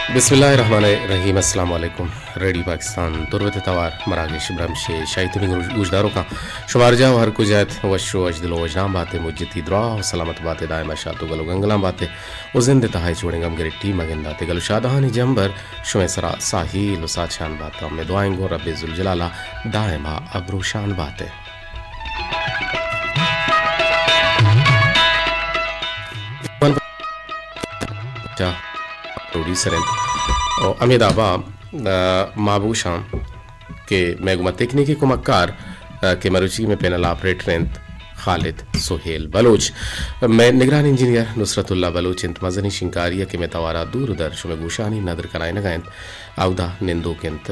बिस्मिल्लाहिर्रहमानिर्रहीम अस्सलाम वालेकुम रेडियो पाकिस्तान तुर्बत तवार मराकेश ब्रमशे शाइतमी गुजदारों का शुमार जाओ हर कुजात वशो अजदिलो वजनाम बातें मुज्जती दुआ सलामत बातें दायमा शातु गलो गंगलाम बातें उजिंद तहाई छोड़ेंगम गरे टी मगिंदाते गलो शादहानी जंबर शुमेसरा साहिल साचान बातें में दुआएंगो रब्बे जुल जलाला दायमा अब्रूशान बातें प्रोड्यूसर और अमीद आबा माबूशां के मैगुमा तकनीकी कुमक्कार के मरुची में पैनल ऑपरेटर खालिद सुहेल बलोच मैं निगरान इंजीनियर नुसरतुल्ला बलोच इंत मजनी शिंकारिया के मैं तवारा दूर दर शुमे गुशानी नदर कनाय नगायंत आउदा निंदो केंत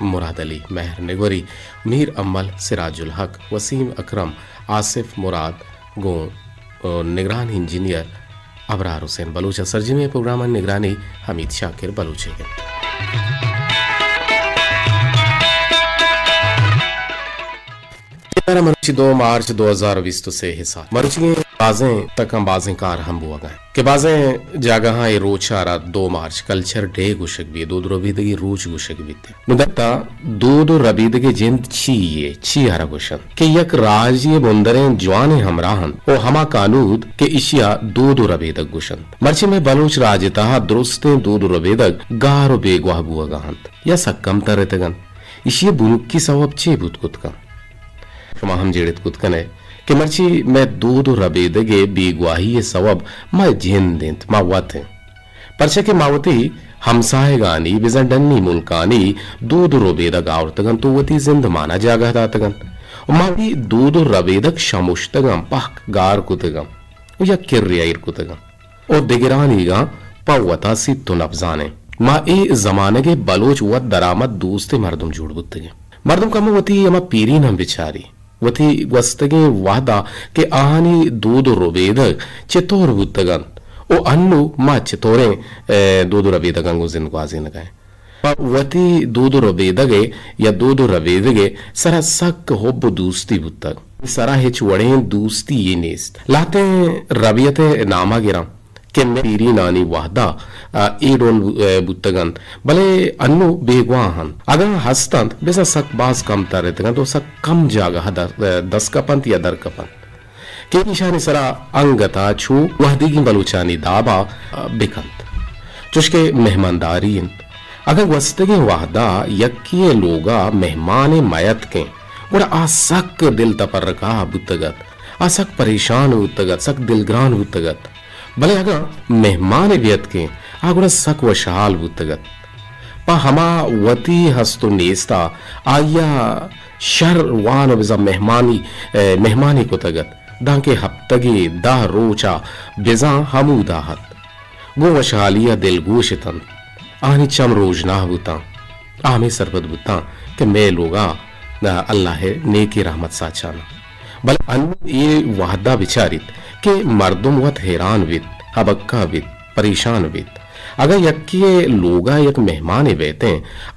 मुराद अली महर निगोरी मीर अम्मल सिराजुल हक वसीम अकरम आसिफ मुराद गो निगरान इंजीनियर अबरार हुसैन बलूच सरजमी प्रोग्राम निगरानी हमीद शाकिर बलूचे मरुची 2 मार्च 2020 से हिस्सा मरुची बाजें तक हम बाजें कार हम बुआ गए के बाजें जागह ए रोच आरा 2 मार्च कल्चर डे गुशक भी दो रबीदगी रोज गुशक भी थे नुदत्ता दो रबीदगी जिंद छी आरा गुशन के यक राजी बुंदरे जवान हमराहन ओ हमा कानूद के इशिया दो रबीदक गुशन मर्ची में बलूच राजता दुरुस्ते दो रबीदक गारो बेगवाह बुआ गहंत या सक्कम तरतगन इशिया बुनुक की सवब चे बुतकुत का शुमा हम जेड़ित कुतकने कि मर्ची मैं दो रबेदगे बेगवाही ये सवब मैं जेन देंत मावत है परचे के मावती हमसाए गानी बिजंडनी मुल्कानी दो रबेदग आवरतगन तो वती जिंद माना जागा दातगन मावी दो रबेदग शमुश्तगम पक गार कुतगम या किर्रियार कुतगम और दिगरानीगा पवता सी तुनफजाने मा ए जमाने के बलोच वत दरामद दोस्ते मर्दम जुड़ बुतगे मर्दम कम वती अमा पीरीन हम बिचारी वती वस्तगे वादा के आहानी दो रबेदग चितोर बुतगन ओ अन्नु मा चितोरे दो रबेदगन गुजिन ग्वाजी नगाए वती दो रबेदगे या दो रबेदगे सरा सक होब दोस्ती बुतग सरा हिच वड़े दोस्ती ये नेस्त लाते रबियते नामा गिरा के पीरी नानी वाहदा एडोन बुतगन भले अन्नु बेगवाहन अगर हस्तंत बेसा सक बाज कम तरतगन तो सक कम जागा दस कपंत या दर कपंत के निशानी सरा अंगता छू वहदीगी बलूचानी दाबा बिकंत चुशके मेहमानदारीन अगर वस्तगे वाहदा यक्किए लोगा मेहमान मयत के और आसक दिल तपरका बुतगत आसक परेशान बुतगत सक दिलग्रान बुतगत भले अगर मेहमान व्यत के आगुड़ा सक व शहाल बुतगत पा हमा वती हस्तु नेस्ता आया शर वान बिजा मेहमानी को तगत दांके हफ्तगी दाह रोचा बिजा हमू दाहत गो व शहालिया दिल गोशतन आनी चम रोज ना बुता आमे सरबत बुता के मैं लोगा अल्लाह नेकी रहमत साचाना भले अनु ये वाहदा विचारित के मर्दुम वत हैरान विद हबक्का विद परेशान विद अगर यक्के लोगा यक मेहमान बेते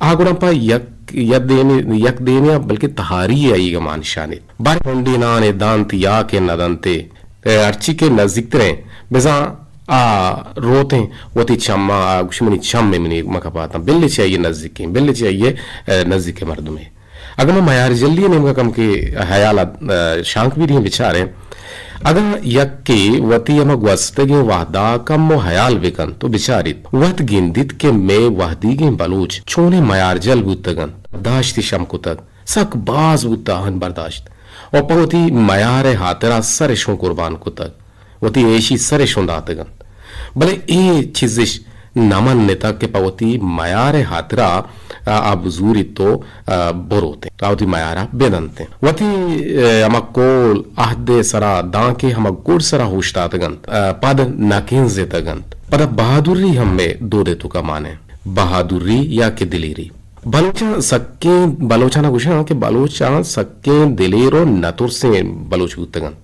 आगुड़ा पा यक देने बल्कि तहारी आई मान शानित बार होंडी नाने दांत या के नदंते अर्ची के नजदीक रे बेजा रोते वती चम्मा गुशमनी चम में मनी मकपाता बिल्ली चाहिए नजदीक के मर्द में अगर मैं मयार जल्दी ने कम के हयाला शांक भी नहीं बिचारे अगर यक्के वती अमग वस्तगे वाहदा कम मो हयाल विकन तो बिचारित वत गिंदित के मैं वहदीगे बलूच छोने मयार जल बुतगन बर्दाश्ती शम कुतक सक बाज बुताहन बर्दाश्त और पवती मयार हातरा सरेशों कुर्बान कुतक वती ऐशी सरेशों दातगन भले ए चिजिश नमन नेता के पवती मयार हातरा आबजूरी तो बोरोते कावती मयारा बेदनते वती अमकोल आहदे सरा दांके हम गुड़ सरा होशतातगन पद नकिन जेतगन पद बहादुरी हम में दो दे तुका माने बहादुरी या के दिलेरी बलोचा ना गुशा के बलोचा सक्के दिलेरो नतुर से बलोच उतगन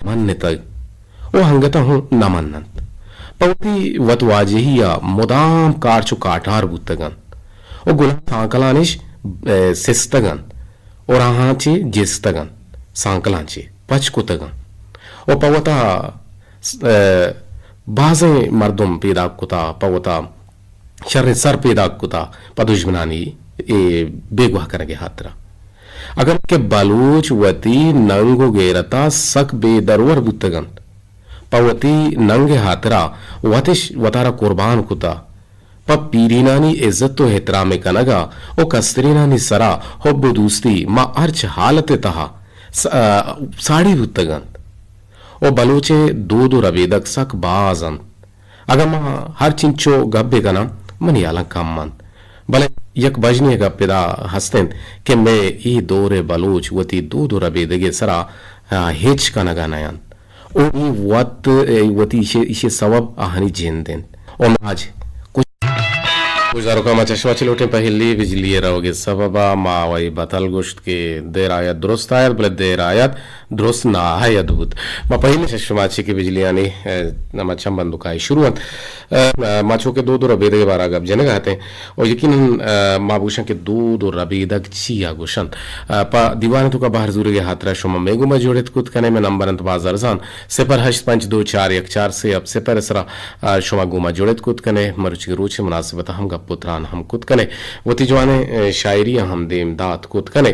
मन नेता ओ हंगता हूं नमन्नत पवती वतवाजहिया मुदाम कारचु काटार बुतगन ओ गुला सांकलानिश सिस्तगन और आहाचे जिस्तगन सांकलांचे पचकुतगन ओ पवता बाजे मर्दुम पैदा कुता पवता शर्र सर पैदा कुता पदुश्मनानी ए बेगुह करगे हात्रा अगर के बलूच वती नंगो गेरता सक बेदरवर बुत्तगन पवती नंगे हातरा वतिश वतारा कुर्बान कुता प पीरीनानी इज्जत तो एहतराम कनगा ओ कस्तरीनानी सरा होब्बो दूस्ती मा अर्च हालत तहा साड़ी बुत्तगन ओ बलूचे दो रवेदक सक बाजन अगर मा हर चिंचो गब्बे कना मनी आला कम्मन भले यक बजने गप्पेदा हस्तें के मैं ई दोरे बलूच वती दो रवेदगे सरा हेच कनगा नयन ओ वती इशे सबब आहनी जेंदेन ओ माज गुजारो का चश्मा चिलोटे पहली बिजली रहोगे सबबा मावई बतल गोश्त के देर आयत दुरुस्त आयत बले देर आयत दुरुस्त ना है अद्भुत मा पहले चश्मा के बिजली यानी मच्छम बंदुकाई शुरुआत माछो के दो रबीद के बारा गप जने कहते हैं और यकीनन माबूशा के दो रबीदक चिया गुशन पा दीवाने तो का बाहर जुरे के हाथरा शुमा मेगु में जोड़े कुत कने में नंबर अंत बाजार जान सिपर हश 52414 से अब सिपर असरा शुमा गुमा जोड़े कुत कने मरुच के रोचे मुनासिबत हम गप पुत्रान हम कुत कने वती जवाने शायरी हम देम दात कुत कने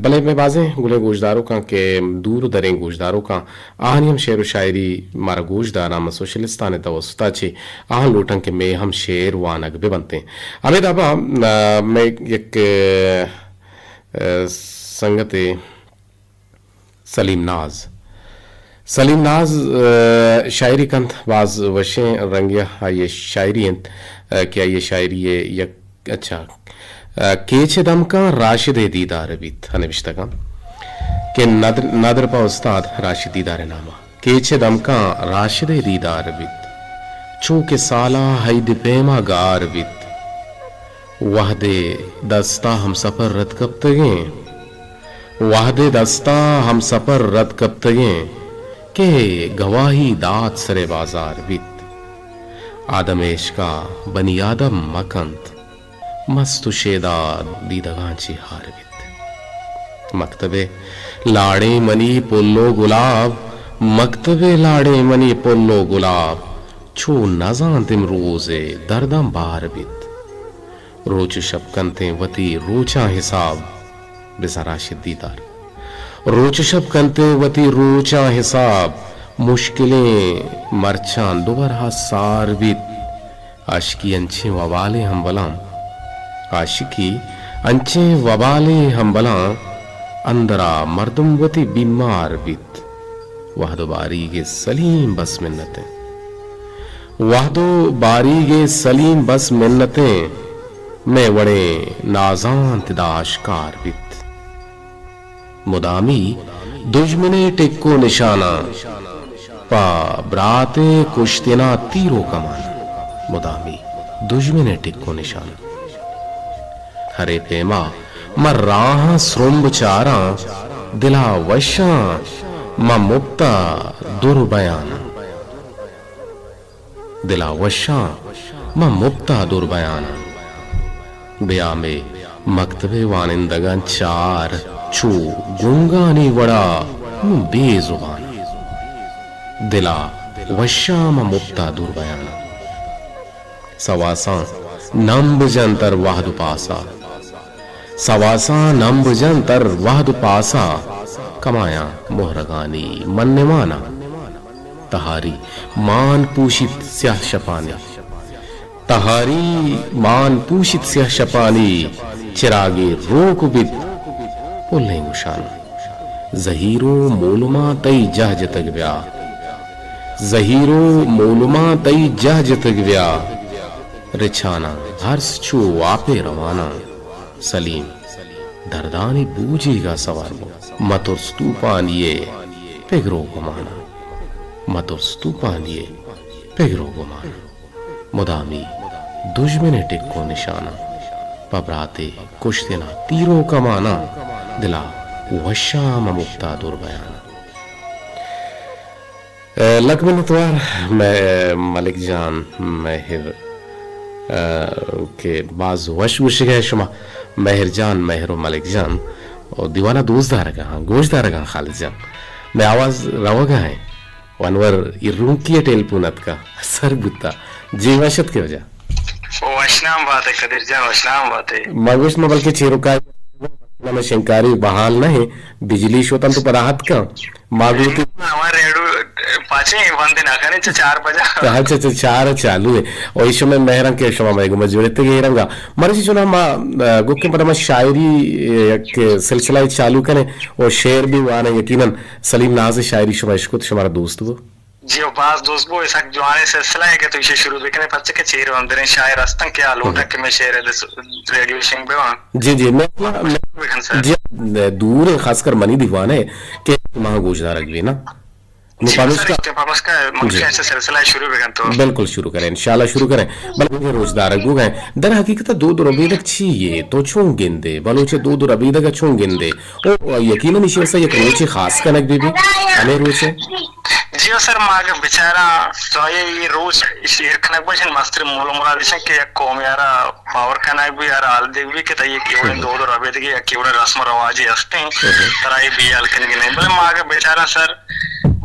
भले में बाजे गुले गोशदारों का के दूर दरें गोशदारों का आहनियम शेर शायरी मारा गोशदारा में सोशलिस्तान तवस्ता छे आह लोटन के में हम शेर वानक भी बनते हैं हमें दाबा मैं एक संगते सलीम नाज शायरी कंत बाज वशे रंगिया ये शायरी क्या ये शायरी ये यक अच्छा केचे दम का राशिद दीदार बीत हनेविश्ता का के नादर पा उस्ताद राशिद दीदार नामा केचे दम का राशिद दीदार बीत चू के साला हैद पेमा गार बीत वाहदे दस्ता हम सफर रत कब तगे वाहदे दस्ता हम सफर रत कब तगे के गवाही दात सरे बाजार बीत आदमेश का बनी आदम मकंत मस्तु शेदा दीदगांची हार बीत मकतबे लाड़े मनी पोल्लो गुलाब मकतबे लाड़े मनी पोल्लो गुलाब छो नजान तिम रोजे दर्दम बार बीत रोच शबकंते वती रोचा हिसाब बेसराशिद दीदार रोच शबकंते वती रोचा हिसाब मुश्किलें मरचान दोबारा सार बीत आशिकी अंचे वबाले हम बलाम आशिकी अंचे वबाले हम बलाम अंदरा मर्दम वती बीमार बीत वहदो बारीगे सलीम बस मिन्नतें वहदो बारीगे सलीम बस मिन्नतें मैं वड़े नाजान तिदाशकार बीत मुदामी दुश्मने टिक्को निशाना पा ब्राते कुश्तिना तीरो कमान मुदामी दुश्मने टिक्को निशाना हरे पेमा मर राह स्रुम्ब चारा दिला वशा म मुक्ता दुर्बयाना दिला वशा म मुक्ता दुर्बयाना बिया में मकतबे वानिंदगन चार छू गुंगानी वड़ा बेजुबान दिला वशाम मुक्ता दुर्बयाना सवासा नंब जंतर वाहदु पासा सवासा नंब जंतर वाहदु पासा कमाया मोहरगानी मन्ने माना तहारी मान पूषित स्याह शपानी तहारी मान पूषित स्याह शपानी चिरागे रोक बित पुल्ले गुशाना जहीरो मोलुमा तई जह जतग व्या जहीरो मोलुमा तई जह जतग व्या रिछाना हर्ष छू वापे रवाना सलीम दर्दानी बूझेगा सवार मतुर स्तूपान ये पेगरो गुमाना मतुर स्तूपान ये पेगरो गुमाना मुदामी दुश्मने टिक्को निशाना पबराते कुश्तिना तीरों कमाना दिला वशाम मुक्ता दुर्बयाना लकमिनतवार मैं मलिक जान महर के बाज वश वश गए शुमा महर जान महर मलिक जान और दीवाना दोस्तदार का हाँ गोशदार का खालिद जान मैं आवाज रवगा है वनवर इरुकी टेल पुनत का सर गुत्ता जीवाशत के वजह वशनाम बात है कदीर जान, वशनाम बात है. मगुश में बल्कि चेरुका में शंकारी बहाल नहीं बिजली शोतन तो पराहत का मागू की हमारे रेडू पाचे बंद ना करें 4 बजे. अच्छा अच्छा चार चालू है और इस समय मेहरंग के शमा में मजबूर ते ये रंगा मरे चुना मा गुक्के पर मैं शायरी के सिलसिला चालू करें और शेर भी वाना यकीनन सलीम नाज शायरी शमा इश्क तो हमारा दोस्त वो जी बाज दोस्त वो ऐसा जो आने सिलसिला है कि तो इसे शुरू देखने पच्चे के चेहरे अंदर शायर अस्तंग के आलोटा के में शेर रेडियो शिंग पे वहां जी जी मैं जी दूर है खासकर मनी दीवाना है कि वहां गोजदार अगवी ना बिल्कुल शुरू करें इंशाल्लाह शुरू करें बल्कि रोजदार अगू गए दर हकीकत दो दो रबीदक चाहिए तो छूं गिंदे बलोचे दो दो रबीदक छूं गिंदे ओ यकीनन इसी वसा एक रोचे खास कनक बीबी अने रोचे जियो सर मागे बेचारा तो ये रोज शेर खनक बजन मास्टर मोलो मुराद से के कौम यारा पावर खनक भी यार आल देवी के तय केवल दो दो रबीदक के केवल रस्म रवाजी हस्ते तराई भी आल खनगे नहीं बल मागे बेचारा सर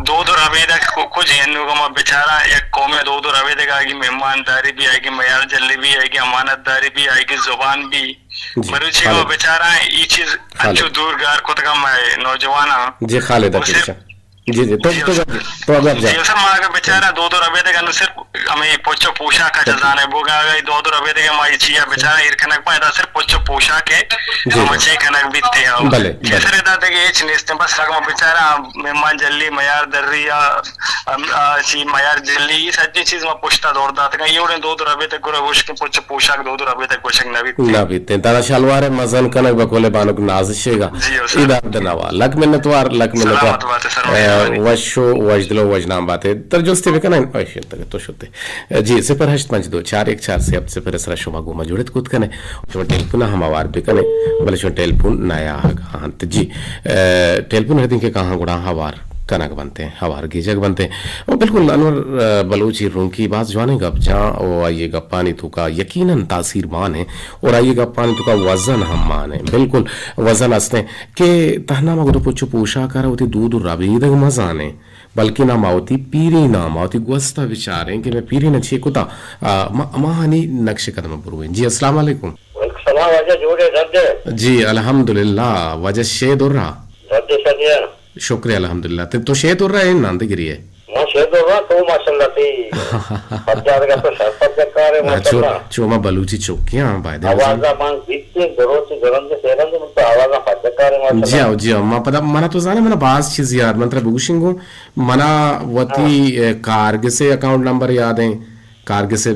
दो दो रवेदक कुछ हिंदू का बेचारा एक कौम में दो दो रवेदक आएगी, मेहमानदारी भी आएगी, मयार जल्दी भी आएगी, अमानतदारी भी आएगी, जुबान भी मरुची को बेचारा ये चीज अच्छो दूरगार को तक नौजवान जी खालिद जी जी तो अगर जा सर मागे बेचारा दो दो रवेदक अनु सिर्फ हमें पोचो पोशा का जजाने बोगा गई दो दो रवेदक माई चिया बेचारा इरखनक पायदा सिर्फ पोचो पोशा के मचे खनक बीते हैं भले जैसे रहता था कि एच नेस्ते बस रकम बेचारा मेहमान जल्दी मयार दर्रिया सी मयार जल्दी ये सच्ची चीज में पुछता दौड़ता था ये उन्हें दो दो रवेदक गुरा गोश के पोचो पोशाक दो दो रवेदक पोशाक ना बीते तारा शलवार मजन कनक बकोले बानुक नाजिशेगा इधर दनावा लक मिन्नतवार वशो वजदलो वजनाम बातें तरजुस्ते भी करें ऐसे तक तो शुद्ध जी सिपर हश्त मंच 2-4-1-4 से अब सिपर असरा शुमा गुमा जुड़त कूद कने जो टेलीफोन हम आवार भी कने बले जो टेलीफोन नया हाँ तो जी टेलीफोन हर दिन के कहाँ गुड़ा हवार कनक बनते हैं हवार गिजक बनते हैं और बिल्कुल अनवर बलूची रूम की बात जो आने गप जहाँ और आइए गप्पानी तो का यकीनन तासीर मान है और आइए गप्पानी तो का वजन हम मान है बिल्कुल वजन हंसते के तहना मगो पुछो पोशा कर होती दूध रबीदक मजाने बल्कि ना मावती पीरी ना मावती गुस्ता विचार हैं कि मैं पीरी न छे कुता महानी नक्शे कदम बुरुए जी अस्सलाम वालेकुम जी अल्हम्दुलिल्लाह वजह शेद और रहा शुक्रिया अल्हम्दुलिल्लाह तो शेद हो रहा है नांद गिरी है शेद हो रहा तो माशाल्लाह थी पंजाब का तो शरफत का कार है माशाल्लाह चोमा बलूची चौकियां बाय आवाज मान बीते घरों से गरम से सेरन से तो आवाज फट कार है माशाल्लाह जी मा पता मना तो जाने मना बास चीज यार मंत्र बुगुशिंगो मना वती कारग से अकाउंट नंबर याद है कारगिल से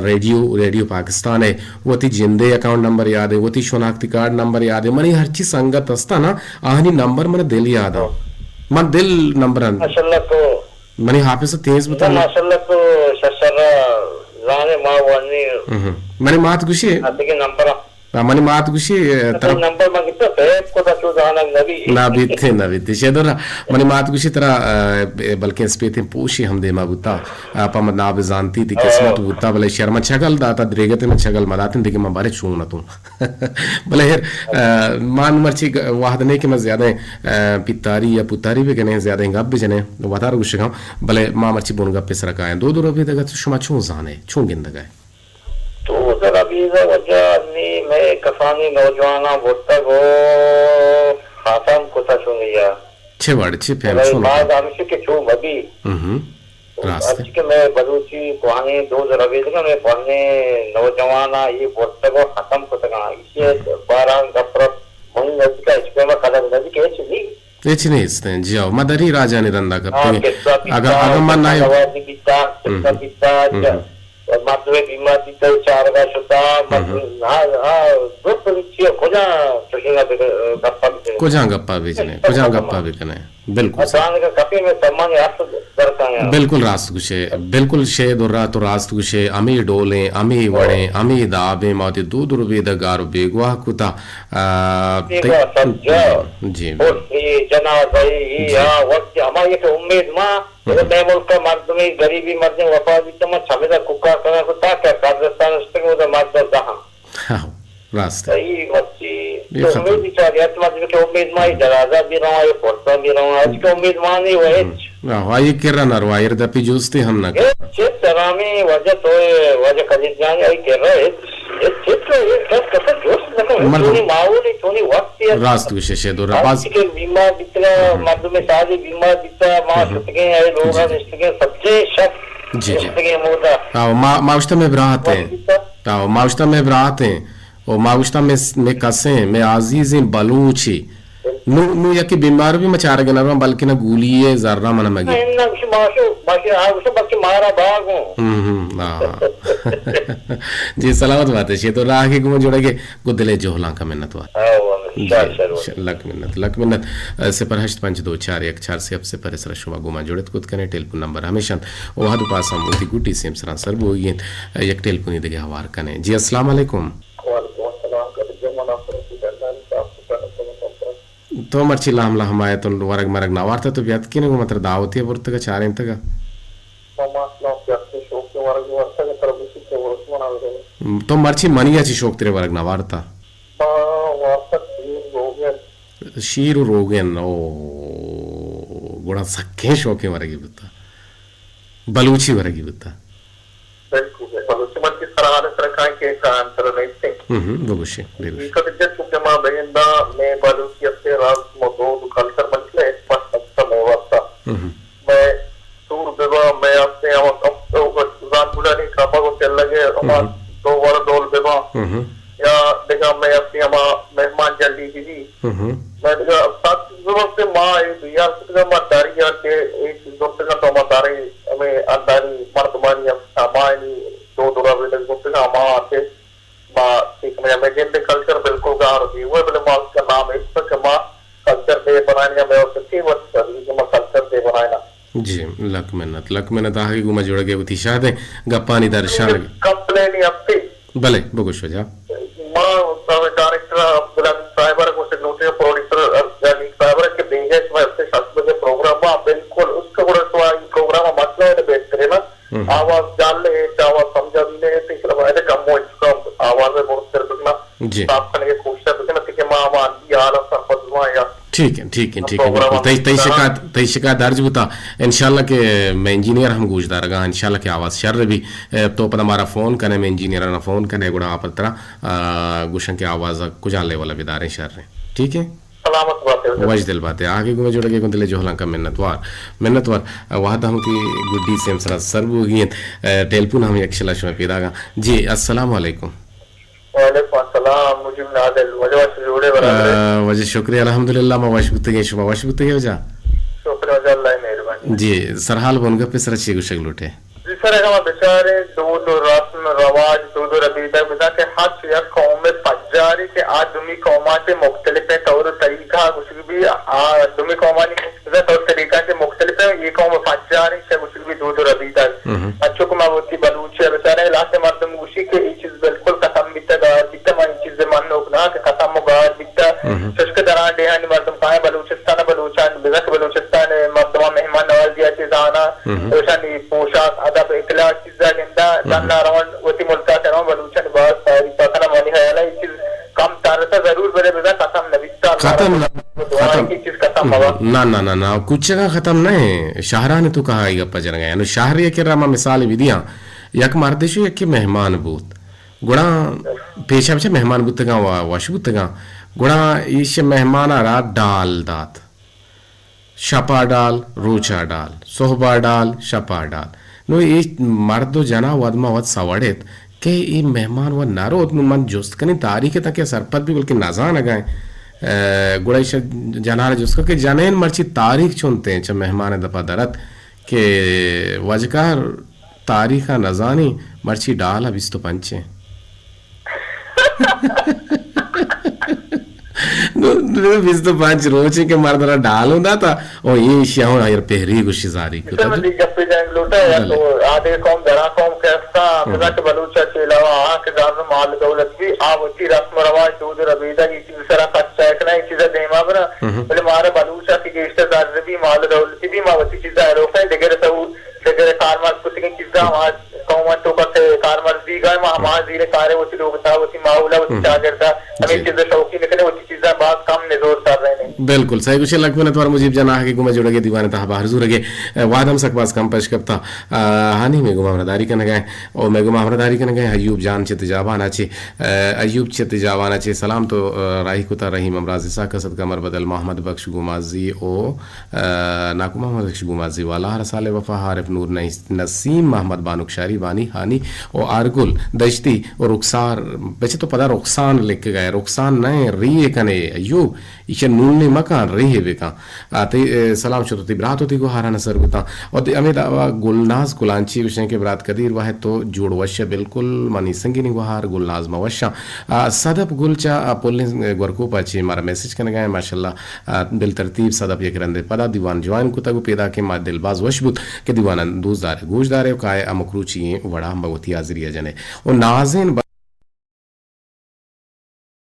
रेडियो पाकिस्तान है वो ती जिंदे अकाउंट नंबर याद है वो ती शनाख्ती कार्ड नंबर याद है मनी हर चीज संगत असता ना आहनी नंबर मन दिल याद है मन दिल नंबर माशाल्लाह तो मनी हाफिज तेज बता माशाल्लाह तो शशरा जाने मा वनी मनी मात गुशी आते के नंबर मनी मात गुशी तरह नंबर मांगते तो को तो चो जाना नबी थे शेदरा मनी मात गुशी तरह बल्कि स्पेते पूछी हम दे माबुता आपा मना जानती थी किस्मत बुता भले शर्मा छगल दाता द्रेगते में छगल मदातिन देखि मैं बारे छू ना तुम भले यार मान मर्ची वाहद नहीं कि मैं ज्यादा पितारी या पुतारी भी कने ज्यादा गप भी जने वतार गुशगा भले मां मर्ची बोन गप पे सरका है दो रबी तक शुमा छू जाने छू गिंदगा तो जरा भी वजह नी मैं कसानी नौजवाना बोलता गो खातम को ता सुनिया छे वर्ड छे फेम सुनो बाद आमिश के छू मदी रास्ते आज के मैं बलूची कहानी दो जरा भी मैं पढ़ने नौजवाना ये बोलता गो खत्म को तक इसे 12 गफरत मंग का इसके में कदम नदी के चली एच नहीं इसने जियो मदरी राजा निरंदा करते अगर मन नहीं आवाज पिता मातवे बीमा दी तो चार का शुता दो परिचय खोजा गप्पा भी कने बिल्कुल का कपी में सम्मान याद करता है बिल्कुल रास्त गुशे बिल्कुल शेद और रात रास्त गुशे अमी डोले अमी वड़े अमी दाबे माते दूध रुबे द गारो बेगवा कुता जी ये जना भाई ये वक्त हमारी एक उम्मीद मां मैं मुल्क का मर्द में गरीबी मर्द में वफादी तो मैं छमेदा कुका करना को ताकि काजस्तान उस वो मर्द दहा हां रास्ते सही मच्छी तो उम्मीद ही चाहिए तुम्हारे के उम्मीद मां जनाजा भी रहा है फोटो भी रहा आज के उम्मीद मां नहीं हुए वाह ये किरण नरवा इरदा पी जोस्ते हम ना ये तरह में वजह तो वजह कदी जाने आई कर रहे रास्त विशेष दो बाज बीमा बितरा मर्द में शादी बीमा बितरा मां सतगे है लोग निष्ठगे सबसे शक जी जी निष्ठगे मोदा आओ माउश्ता में बरात हैं आओ माउश्ता में बरात हैं और माउश्ता में कसे में आजीज़ बलूची नु यकी बीमार भी मचार गना बल्कि ना गूलिए जर्रा मन मगी ना माशो बाकी आ उसे बाकी मारा भाग जी सलामत बात है ये तो राह के गुम जोड़ेगे गुदले जोहला का मिन्नत वा लक मिन्नत से पर 8524 से अब से पर सर शुमा गुमा जोड़त कुत कने टेलीफोन नंबर हमेशा वहां दो पास हम उठी गुटी सेम सरा सर वो ये एक टेलीफोन दे हवार कने जी अस्सलाम वालेकुम तो मर्ची लामला हमारे तो वरग मरग ना वार्ता तो व्यात किने को मतलब दावती है पुरत का चार इंत का तो मर्ची मनियाची शोक तेरे वरग ना वार्ता शीर रोगन ओ गुणा सख्खे शोके वरगी बता बलूची वरगी बता बलूची मन की सराहना सरकार के अंतर नहीं थे बगुशी बेंदा मैं बलूची अपने राज मोदो कल्चर मंचले स्पष्ट समय वास्ता मैं दूर बेबा मैं अपने जान बुलाने का बागों चल लगे हमार दो वाला डोल बेबा या देखा मैं अपनी मेहमान जल्दी दीदी मैं देखा सात जरूरत से माँ यार कितना मतारी यार के एक दोस्त का तो मतारी हमें अंदारी मर्दमानी हमारी दो दूरा बेटे दोस्त का माँ आते मैं जिंदे कल्चर बिल्कुल गा रही वो बोले माँ का नाम है इस पर माँ कल्चर डे बनाने मैं और सच्ची बात कर रही कि मैं कल्चर डे बनाना जी लक मिन्नत आगे गुमा जोड़ के उठी शायद गप्पानी दर्शन कंप्लेन अपनी भले बगुश हो जा माँ डायरेक्टर अब्दुल साहिबर को से नोटिस प्रोड्यूसर जानी साहिबर के देंगे मैं अपने शास्त्र के प्रोग्राम में बिल्कुल उसका बड़ा प्रोग्राम मसला है बेहतर है ना आवाज डाल ले आवाज समझा ले तो इसलिए मैं कम हो इसका आवाज में बहुत कर दूंगा जी साफ करने की कोशिश करते हैं कि माँ मान यार सरपंच या ठीक है बिल्कुल तई शिकायत दर्ज बता इंशाल्लाह के मैं इंजीनियर हम गुजदार गा इंशाल्लाह के आवाज शर भी तो पर हमारा फोन कने में इंजीनियर ना फोन कने गुड़ा आप तरह गुशन के आवाज कुजाले वाला विदारे शर रहे ठीक है सलामत बात है वज दिल बात है आगे गुमे जोड़ के दिले जोहला का मिन्नतवार वाद हम की गुड्डी सेम सरा सरबु गियत टेलीफोन हम यक्षला शो पेदागा जी अस्सलाम वालेकुम वालेकुम अस्सलाम मुझे नादल वजह से जोड़े बराबर वजह शुक्रिया अल्हम्दुलिल्लाह मैं वाशबुते शुभ वाशबुते वजह शुक्र वजह अल्लाह मेहरबानी जी सरहाल बनगा पे सर ची गुशक लुटे जी सर हम बेचारे दो रस्म रवाज दो रबीदा बिदा के हज या कौम में फजारी के आदमी कौमा से मुख्तलिफ है तौर तरीका कुछ भी आदमी कौमानी तौर तरीका से मुख्तलिफ है ये कौम फजारी से कुछ भी दो रबीदा अच्छों को मावती बलूच है बेचारे इलाके मर्दम उसी के ये चीज बिल्कुल खत्म बिता मन चीज मन होना के खत्म होगा बिता शुष्क दरान देहानी मर्दम काहे बलूचिस्तान बलूचिस्तान मर्दमा मेहमान नवाज दिया चीज आना रोशनी पोशाक अदब इखलाक चीज़ा जिंदा जानना रवन वती मुल्का करम बलूचन बहुत सारी पता मानी है ना ये चीज कम तारता जरूर बड़े बेदा खत्म नबिता खत्म की चीज खत्म हुआ ना कुछ जगह खत्म नहीं शाहरा ने तो कहा गप्पा जन गया नो शाहरी के रामा मिसाल विदिया यक मारदेशो यक मेहमान बूत गुणा पेशा पेशा मेहमान बूत का वाश बूत का गुणा ईश मेहमान आ डाल दात शपा डाल रोचा डाल सोहबा डाल शपा डाल नो ये मर्दो जना वदमा वद सवड़ेत के ये मेहमान व नारो मन जोस्त कनी तारीख तक सरपत भी बल्कि नाजान लगाए गुड़ाइश जनार जोस्त के जनेन मर्ची तारीख चुनते हैं मेहमान दपा दरत के वजकार तारीख नजानी मर्ची डाल अब इस तो पंचे बीस तो पांच रोचे के मर्दरा डाल होता था और ये शाह यार पहरी गुशी जारी को जब पे जाएंगे लूटा या तो आधे कौम दरा कौम कैसा फिर के बलूचा के अलावा आ के गांव माल दौलत भी आवती रस्म रवाज दूध रबीदा की चीज सारा कच्चा है ना चीज देमा बना बोले मारे बलूचा की रिश्तेदार भी माल दौलत भी मावती चीज है रोके देगे तो देगे कारमार कुछ की चीज आज कौम तो करते कारमार दी गए हमारे जीरे कारे वो लोग था वो माऊला वो चादर था हमें चीज शौकी निकले वो चीजें बात कम ने जोर कर रहे हैं बिल्कुल सही कुछ लग मैंने तुम्हारा मुजीब जना है कि गुमा जुड़गे दीवाने ता बाहर जुड़गे वाद हम सकबास कम पेश करता हानि में गुमा हमदारी करने गए और मैं गुमा हमदारी करने गए अयूब जान चित जावाना चे अयूब चित जावाना चे सलाम तो राही कुता रहीम अमराज सा कसद कमर बदल मोहम्मद बख्श गुमाजी ओ नाकुमा मोहम्मद बख्श गुमाजी वाला रसाल वफा हारिफ नूर नसीम मोहम्मद बानुक शारी बानी हानी और आरगुल दश्ती और रुखसार वैसे तो पता रुखसान लिख के गए रुखसान नए री कने अयूब इसे नून मकान रही बेका आते सलाम शुरू तिब्रात होती को हारा नसर गुता और अमित गुलनाज गुलांची विषय के ब्रात कदीर वाह तो जोड़ वश्य बिल्कुल मनी संगीनी गुहार गुलनाज मवश्या सदब गुलचा पुलिस गुरको पाची मारा मैसेज करने गए माशाल्लाह बिल तरतीब सदब ये करंदे पदा दीवान जवान को तगु पैदा के मा दिलबाज वशबुत के दीवान दूसदार गोशदार काय अमकरूची वड़ा बगती हाजिरिया जने और नाज़िन